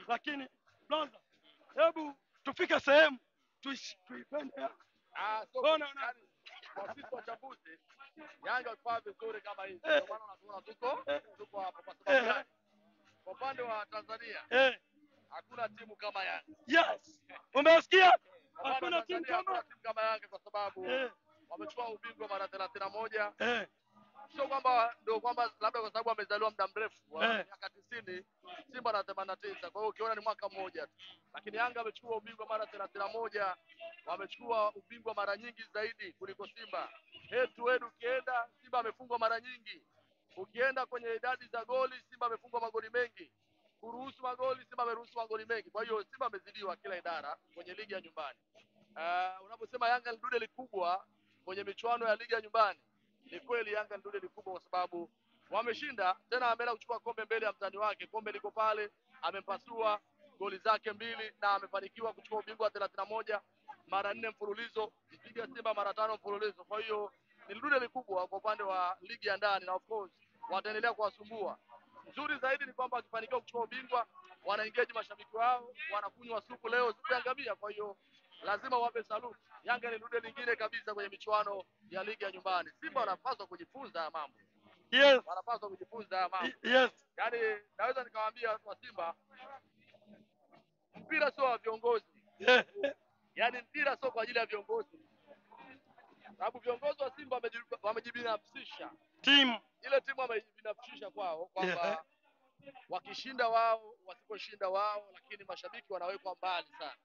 Lakini Blanza, hebu tufike sehemu tuipende Yanga. So yani, kwa sisi wachambuzi Yanga kwa vizuri kama hivi. Ndio maana unaona tuko hapa kwa sababu gani? Kwa upande wa Tanzania hakuna timu kama Yanga. Yes. Umesikia? Hakuna timu kama Yanga kwa sababu wamechukua ubingwa mara 31. Sio kwamba ndio kwamba labda kwa sababu amezaliwa muda mrefu miaka 90, Simba na 89. Kwa hiyo ukiona ni mwaka mmoja tu. Lakini Yanga amechukua ubingwa mara 31, wamechukua ubingwa mara nyingi zaidi kuliko Simba. Head to head ukienda Simba amefungwa mara nyingi. Ukienda kwenye idadi za goli Simba amefungwa magoli mengi. Kuruhusu magoli Simba ameruhusu magoli mengi. Kwa hiyo Simba amezidiwa kila idara kwenye ligi ya nyumbani. Unaposema Yanga ni dude likubwa kwenye michuano ya ligi ya nyumbani, ni kweli Yanga ni dude likubwa kwa sababu wameshinda tena, ameenda kuchukua kombe mbele ya mtani wake. Kombe liko pale, amempasua goli zake 2 na amefanikiwa kuchukua ubingwa wa 31 mara 4 mfululizo, mpiga Simba mara 5 mfululizo. Kwa hiyo ni dude likubwa kwa upande wa ligi ya ndani na of course wataendelea kuwasumbua. Nzuri zaidi ni kwamba wakifanikiwa kuchukua ubingwa wanaengage mashabiki wao, wanakunywa supu leo, supu ya ngamia. Kwa hiyo lazima wape salute. Yanga ni dude lingine kabisa kwenye michuano ya ligi ya nyumbani. Simba wanapaswa kujifunza haya mambo. Yes. Wanapaswa kujifunza haya mambo. Yes. Yaani naweza nikawaambia watu wa Simba, mpira sio wa viongozi. Yaani mpira sio kwa ajili ya viongozi. Sababu viongozi wa Simba wamejibinafsisha. Ile timu wamejibinafsisha kwao kwamba wakishinda wao, wasiposhinda wao, lakini mashabiki wanawekwa mbali sana.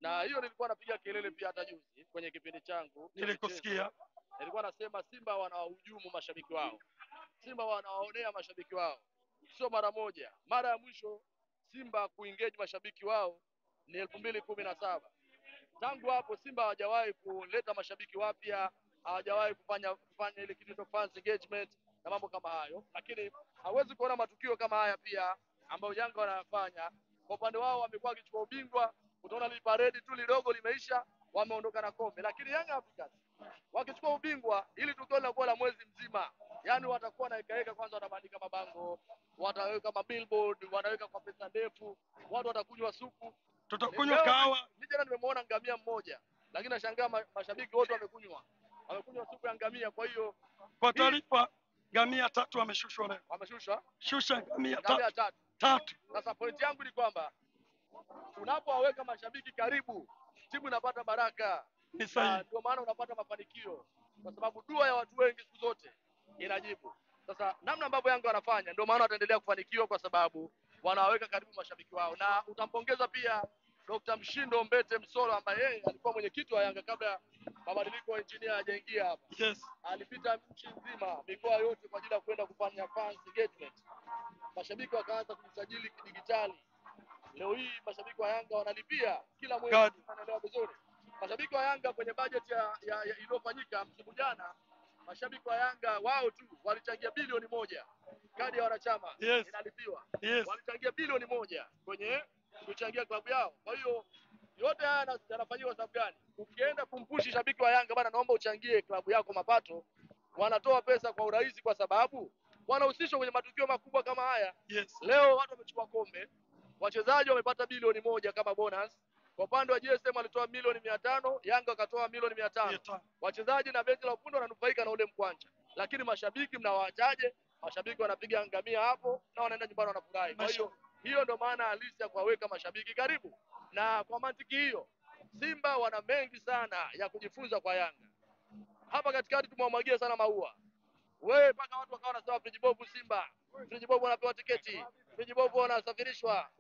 Na hiyo nilikuwa napiga kelele pia hata juzi kwenye kipindi changu. Nilikusikia. Nilikuwa nasema Simba wanawahujumu mashabiki wao. Simba wanawaonea mashabiki wao. Sio mara moja. Mara ya mwisho Simba kuengage mashabiki wao ni 2017. Tangu hapo Simba hawajawahi kuleta mashabiki wapya, hawajawahi kufanya ile kitu fans engagement na mambo kama hayo. Lakini hawezi kuona matukio kama haya pia ambayo Yanga wanayafanya. Kwa upande wao wamekuwa wakichukua ubingwa, utaona li parade tu lidogo limeisha, wameondoka na kombe. Lakini Yanga Africans wakichukua ubingwa ili tukio linakuwa la mwezi mzima. Yaani watakuwa na ikaeka, kwanza watabandika mabango, wataweka mabillboard, wanaweka kwa pesa ndefu, watu watakunywa supu, tutakunywa kahawa. Mimi jana nimemuona ngamia mmoja, lakini nashangaa mashabiki wote wamekunywa supu ya ngamia. Kwa hiyo kwa taarifa, ngamia 3 wameshushwa leo. Shusha ngamia 3. Sasa point yangu ni kwamba unapowaweka mashabiki karibu, timu inapata baraka. Ndio maana unapata mafanikio, kwa sababu dua ya watu wengi siku zote inajibu. Sasa namna ambavyo Yanga wanafanya, ndio maana wataendelea kufanikiwa, kwa sababu wanawaweka karibu mashabiki wao. Na utampongeza pia Dr. Mshindo Mbete Msolo, ambaye yeye alikuwa mwenyekiti wa Yanga kabla mabadiliko ya engineer hajaingia hapa. Yes. Alipita nchi nzima, mikoa yote kwa ajili ya kwenda kufanya fans engagement. Mashabiki wakaanza kujisajili kidigitali. Leo hii mashabiki wa Yanga wanalipia kila mwezi, wanaelewa vizuri. Mashabiki wa Yanga kwenye budget ya iliyofanyika msimu jana, mashabiki wa Yanga wao tu walichangia bilioni 1. Kadi ya wanachama inalipiwa. Walichangia bilioni 1 kwenye kuchangia klabu yao. Kwa hiyo yote haya yanafanywa sababu gani? Ukienda kumpushi shabiki wa Yanga, bana, naomba uchangie klabu yako mapato, wanatoa pesa kwa urahisi, kwa sababu wanahusishwa kwenye matukio makubwa kama haya. Leo watu wamechukua kombe, wachezaji wamepata bilioni 1 kama bonus. Kwa upande wa GSM walitoa milioni 500, Yanga wakatoa milioni 500. Wachezaji na benchi la ufundi wananufaika na ule mkwanja. Lakini mashabiki mnawaachaje? Mashabiki wanapiga ngamia hapo na wanaenda nyumbani wanafurahi. Kwa hiyo ndio maana halisi ya kuwaweka mashabiki karibu. Na kwa mantiki hiyo, Simba wana mengi sana ya kujifunza kwa Yanga. Hapa katikati tumewamwagia sana maua. Wewe mpaka watu wakawa wanasema Frijibobu Simba, Frijibobu wanapewa tiketi, Frijibobu wanasafirishwa.